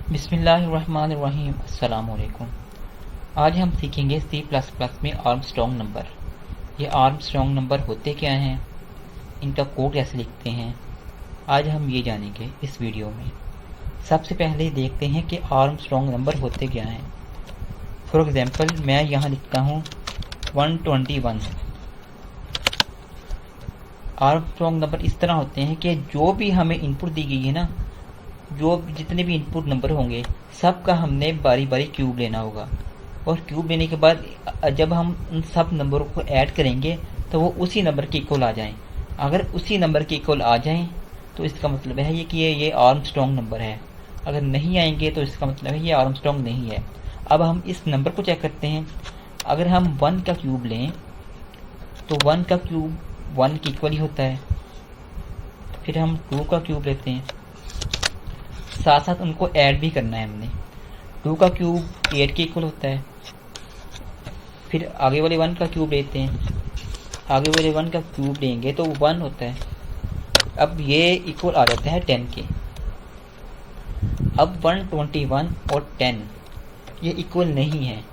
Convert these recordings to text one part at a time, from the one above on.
बिस्मिल्लाहिर्रहमानिर्रहीम। अस्सलाम वालेकुम। आज हम सीखेंगे C++ में आर्मस्ट्रॉन्ग नंबर। ये आर्मस्ट्रॉन्ग नंबर होते क्या हैं, इनका कोड कैसे लिखते हैं, आज हम ये जानेंगे इस वीडियो में। सबसे पहले देखते हैं कि आर्मस्ट्रॉन्ग नंबर होते क्या हैं। फॉर एग्जांपल मैं यहाँ लिखता हूँ 121। आर्मस्ट्रॉन्ग नंबर इस तरह होते हैं कि जो भी हमें इनपुट दी गई है ना, जो जितने भी इनपुट नंबर होंगे सबका हमने बारी बारी क्यूब लेना होगा, और क्यूब लेने के बाद जब हम उन सब नंबरों को ऐड करेंगे तो वो उसी नंबर के इक्वल आ जाएं। अगर उसी नंबर के इक्वल आ जाएं तो इसका मतलब है कि ये आर्मस्ट्रॉन्ग नंबर है। अगर नहीं आएंगे तो इसका मतलब है ये आर्मस्ट्रॉन्ग नहीं है। अब हम इस नंबर को चेक करते हैं। अगर हम 1 का क्यूब लें तो 1 का क्यूब 1 के इक्वल ही होता है। फिर हम 2 का क्यूब लेते हैं, साथ साथ उनको ऐड भी करना है हमने। 2 का क्यूब 8 के इक्वल होता है। फिर आगे वाले 1 का क्यूब लेते हैं, आगे वाले 1 का क्यूब लेंगे तो 1 होता है। अब ये इक्वल आ जाता है 10 के। अब 121 और 10 ये इक्वल नहीं है,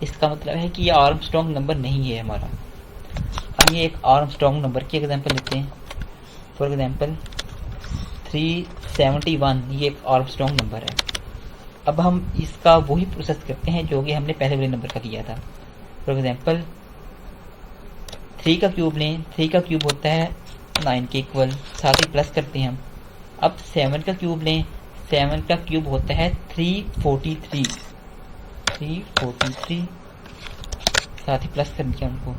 इसका मतलब है कि ये आर्मस्ट्रॉन्ग नंबर नहीं है हमारा। हम ये एक आर्मस्ट्रॉन्ग नंबर की एग्जांपल लेते हैं। फॉर एग्जांपल 371 ये एक आर्मस्ट्रॉन्ग नंबर है। अब हम इसका वही प्रोसेस करते हैं जो कि हमने पहले वाले नंबर का किया था। फॉर एग्जांपल 3 का क्यूब लें, 3 का क्यूब होता है 9 के इक्वल, साथ ही प्लस करते हैं हम। अब 7 का क्यूब लें, 7 का क्यूब होता है 343, साथ ही प्लस कर दिया उनको।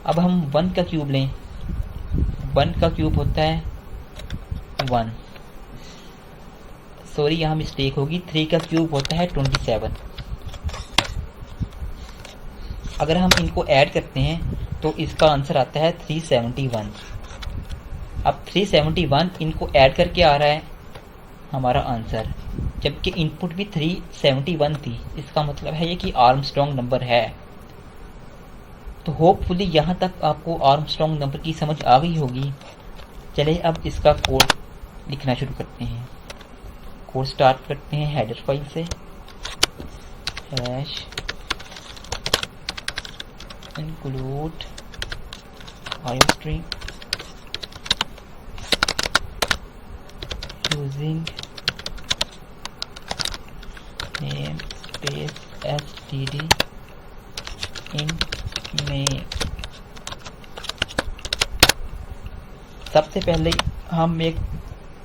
अब हम 1 का क्यूब लें, 1 का क्यूब होता है 1, सॉरी यहाँ मिस्टेक होगी, 3 का क्यूब होता है 27। अगर हम इनको ऐड करते हैं तो इसका आंसर आता है 371। अब 371 इनको ऐड करके आ रहा है हमारा आंसर, जबकि इनपुट भी 371 थी। इसका मतलब है ये कि आर्मस्ट्रॉन्ग नंबर है। तो होपफुली यहाँ तक आपको आर्मस्ट्रॉन्ग नंबर की समझ आ गई होगी। चलिए अब इसका कोड लिखना शुरू करते हैं। कोड स्टार्ट करते हैं हेडर फाइल से, hash include iostream using namespace std इन में। सबसे पहले हम एक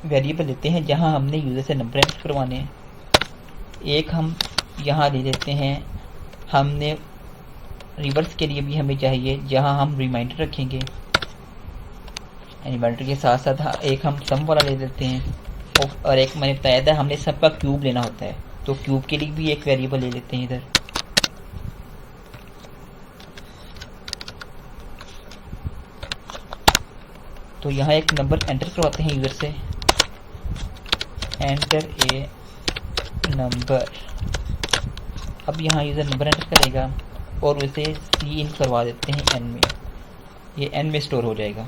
वेरिएबल लेते हैं जहां हमने यूजर से नंबर एंटर करवाने हैं। एक हम यहाँ ले लेते हैं, हमने रिवर्स के लिए भी हमें चाहिए जहां हम रिमाइंडर रखेंगे। रिमाइंडर के साथ साथ एक हम सम वाला ले लेते हैं, और एक मैंने बताया था हमने सबका क्यूब लेना होता है, तो क्यूब के लिए भी एक वेरिएबल ले लेते हैं इधर। तो यहाँ एक नंबर एंटर करवाते हैं यूजर से, एंटर ए नंबर। अब यहाँ यूजर नंबर एंटर करेगा और उसे सी इन करवा देते हैं एन में, ये एन में स्टोर हो जाएगा।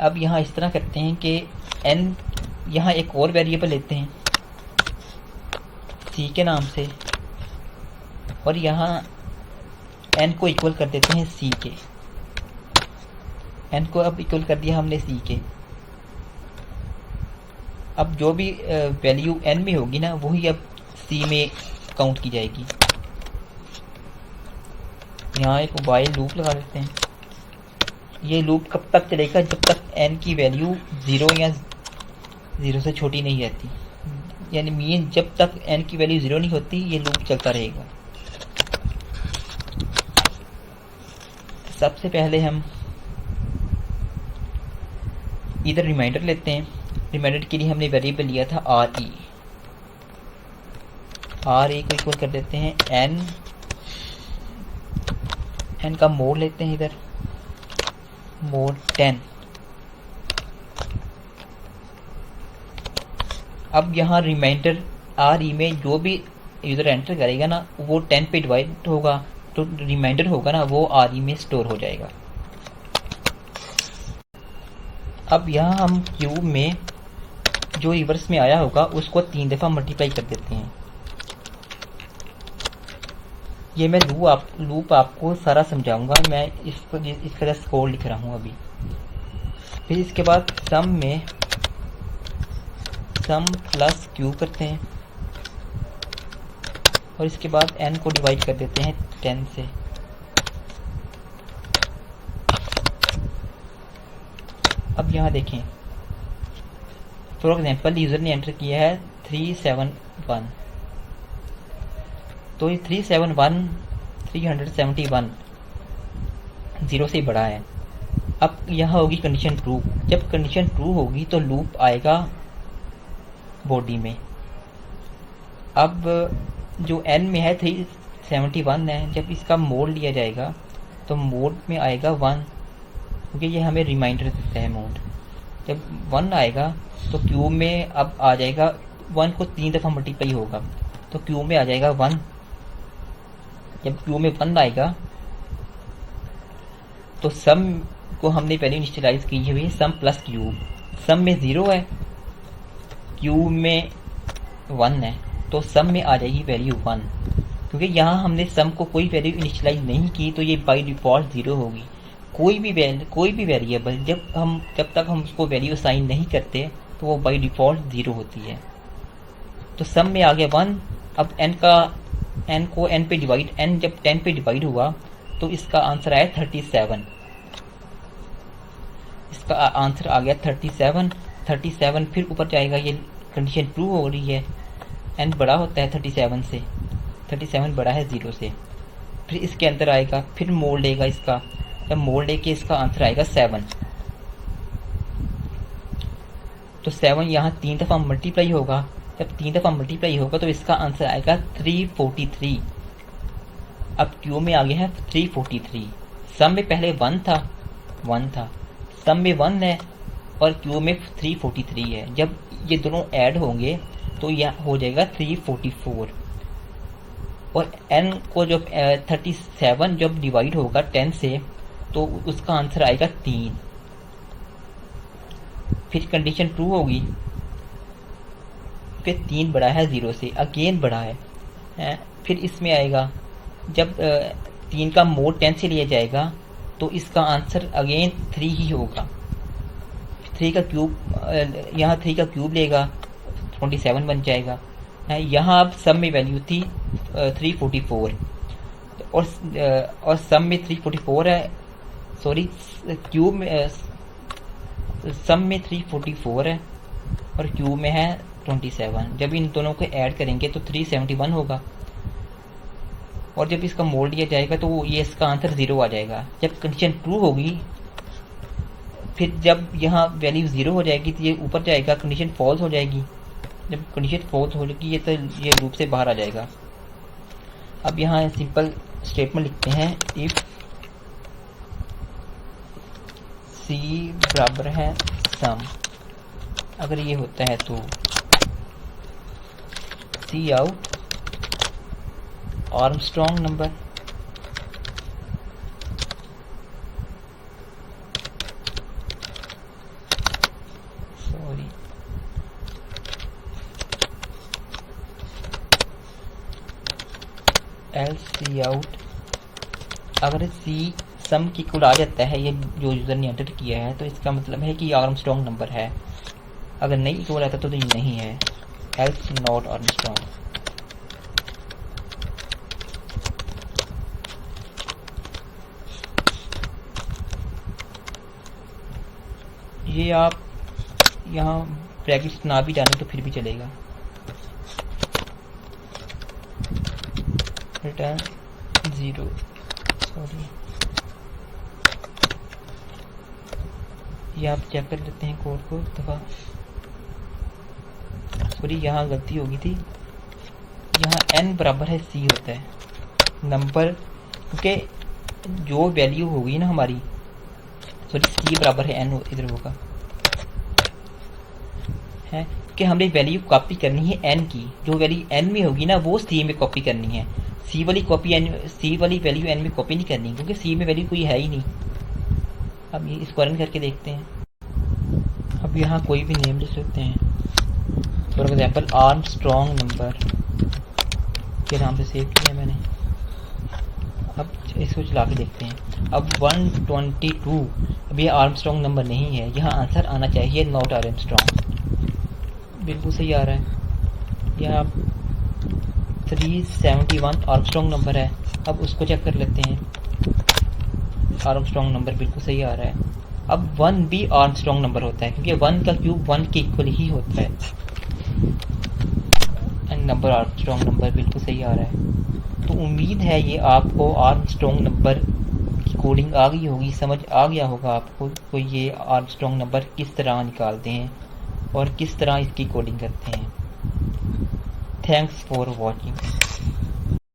अब यहाँ इस तरह करते हैं कि एन, यहाँ एक और वेरिएबल लेते हैं सी के नाम से, और यहाँ एन को इक्वल कर देते हैं सी के। एन को अब इक्वल कर दिया हमने सी के। अब जो भी वैल्यू एन में होगी ना, वही अब सी में काउंट की जाएगी। यहाँ एक वाइल लूप लगा देते हैं। ये लूप कब तक चलेगा, जब तक एन की वैल्यू 0 या 0 से छोटी नहीं रहती, यानी मीन जब तक एन की वैल्यू 0 नहीं होती ये लूप चलता रहेगा। सबसे पहले हम इधर रिमाइंडर लेते हैं। रिमाइंडर के लिए हमने वेरिएबल लिया था आर ई को इक्वल कर देते हैं एन का मोड लेते हैं इधर, मोड 10। अब यहाँ रिमाइंडर आर ई में जो भी यूजर एंटर करेगा ना, वो 10 पे डिवाइड होगा, तो रिमाइंडर होगा ना वो आर ई में स्टोर हो जाएगा। अब यहाँ हम क्यूब में जो रिवर्स में आया होगा उसको 3 दफ़ा मल्टीप्लाई कर देते हैं। ये मैं लूप आपको सारा समझाऊंगा, मैं इस तरह स्कोर लिख रहा हूँ अभी। फिर इसके बाद सम प्लस क्यूब करते हैं और इसके बाद n को डिवाइड कर देते हैं 10 से। अब यहाँ देखें, फॉर एग्जांपल यूज़र ने एंटर किया है 371, तो ये 371 0 से बड़ा है। अब यहाँ होगी कंडीशन ट्रू। जब कंडीशन ट्रू होगी तो लूप आएगा बॉडी में। अब जो n में है 371 है, जब इसका मोड लिया जाएगा तो मोड में आएगा 1, क्योंकि ये हमें रिमाइंडर देता है मोड। जब 1 आएगा तो क्यूब में अब आ जाएगा 1 को 3 दफ़ा मल्टीप्लाई होगा तो क्यूब में आ जाएगा 1। जब क्यूब में 1 आएगा तो सम को हमने पहले इनिशियलाइज की हुई है, सम प्लस क्यूब। सम में 0 है, क्यूब में 1 है, तो सम में आ जाएगी वैल्यू 1। क्योंकि यहाँ हमने सम को कोई वैल्यू इनिशियलाइज नहीं की तो ये बाय डिफ़ॉल्ट 0 होगी। कोई भी वेरिएबल जब तक हम उसको वैल्यू असाइन नहीं करते तो वो बाय डिफ़ॉल्ट 0 होती है। तो सम में आ गया 1। अब n को n पे डिवाइड, n जब 10 पे डिवाइड हुआ तो इसका आंसर आया 37। इसका आंसर आ गया 37। फिर ऊपर जाएगा, ये कंडीशन ट्रू हो रही है, n बड़ा होता है 37 से, 37 बड़ा है 0 से। फिर इसके अंदर आएगा, फिर मोड लेगा इसका, जब मोड लेके इसका आंसर आएगा 7। तो 7 यहाँ 3 दफ़ा मल्टीप्लाई होगा। जब 3 दफ़ा मल्टीप्लाई होगा तो इसका आंसर आएगा 343। अब क्यू में आ गया है 343। सम में पहले 1 था, सम में 1 है और क्यू में 343 है। जब ये दोनों ऐड होंगे तो यह हो जाएगा 344। और n को जब 37 जब डिवाइड होगा 10 से तो उसका आंसर आएगा 3। फिर कंडीशन ट्रू होगी कि 3 बड़ा है 0 से, अगेन बड़ा है। फिर इसमें आएगा, जब 3 का मोड 10 से लिया जाएगा तो इसका आंसर अगेन 3 ही होगा। 3 का क्यूब, यहाँ 3 का क्यूब लेगा 27 बन जाएगा। यहाँ अब सम में वैल्यू थी 344 और सम में 344 है, सॉरी क्यूब में सम में 344 है और क्यूब में है 27। जब इन दोनों को ऐड करेंगे तो 371 होगा और जब इसका मोड लिया जाएगा तो ये इसका आंसर 0 आ जाएगा। जब कंडीशन ट्रू होगी, फिर जब यहाँ वैल्यू 0 हो जाएगी तो ये ऊपर जाएगा, कंडीशन फॉल्स हो जाएगी। जब कंडीशन फॉल्स हो जाएगी ये तो ये लूप से बाहर आ जाएगा। अब यहाँ सिंपल स्टेटमेंट लिखते हैं, इफ c बराबर है सम, अगर ये होता है तो सी आउट आर्मस्ट्रॉन्ग नंबर, एल्स सी आउट, अगर सी सम की इक्वल आ जाता है, ये जो यूज़र ने एंटर किया है, तो इसका मतलब है कि आर्मस्ट्रॉन्ग नंबर है। अगर नहीं इक्वल आता तो ये नहीं है, एल्स नॉट आर्मस्ट्रॉन्ग। ये आप यहाँ ब्रैकेट्स ना भी डालें तो फिर भी चलेगा। रिटर्न 0, सॉरी ये आप चेक कर लेते हैं कोड को दफ़ा, सॉरी यहाँ गलती होगी थी। यहाँ n बराबर है c होता है नंबर, क्योंकि जो वैल्यू होगी ना हमारी, सॉरी c बराबर है n इधर होगा, है कि हमने वैल्यू कॉपी करनी है n की। जो वैल्यू n में होगी ना वो c में कॉपी करनी है। c वाली वैल्यू n में कॉपी नहीं करनी, क्योंकि c में वैल्यू कोई है ही नहीं। अब ये इसको रन करके देखते हैं। अब यहाँ कोई भी नेम लिख सकते हैं, फॉर एग्जाम्पल आर्मस्ट्रॉन्ग नंबर के नाम से सेव किया मैंने। अब इसको चला के देखते हैं। अब 122 अब ये आर्मस्ट्रॉन्ग नंबर नहीं है, यहाँ आंसर आना चाहिए नॉट आर्मस्ट्रॉन्ग। बिल्कुल सही आ रहा है। यहाँ 371 आर्मस्ट्रॉन्ग नंबर है, अब उसको चेक कर लेते हैं। आर्मस्ट्रॉन्ग नंबर बिल्कुल सही आ रहा है। अब 1 भी आर्मस्ट्रॉन्ग नंबर होता है, क्योंकि 1 का क्यूब 1 के इक्वल ही होता है। एंड नंबर आर्मस्ट्रॉन्ग नंबर बिल्कुल सही आ रहा है। तो उम्मीद है ये आपको आर्मस्ट्रॉन्ग नंबर की कोडिंग आ गई होगी, समझ आ गया होगा आपको तो ये आर्मस्ट्रॉन्ग नंबर किस तरह निकालते हैं और किस तरह इसकी कोडिंग करते हैं। Thanks for watching.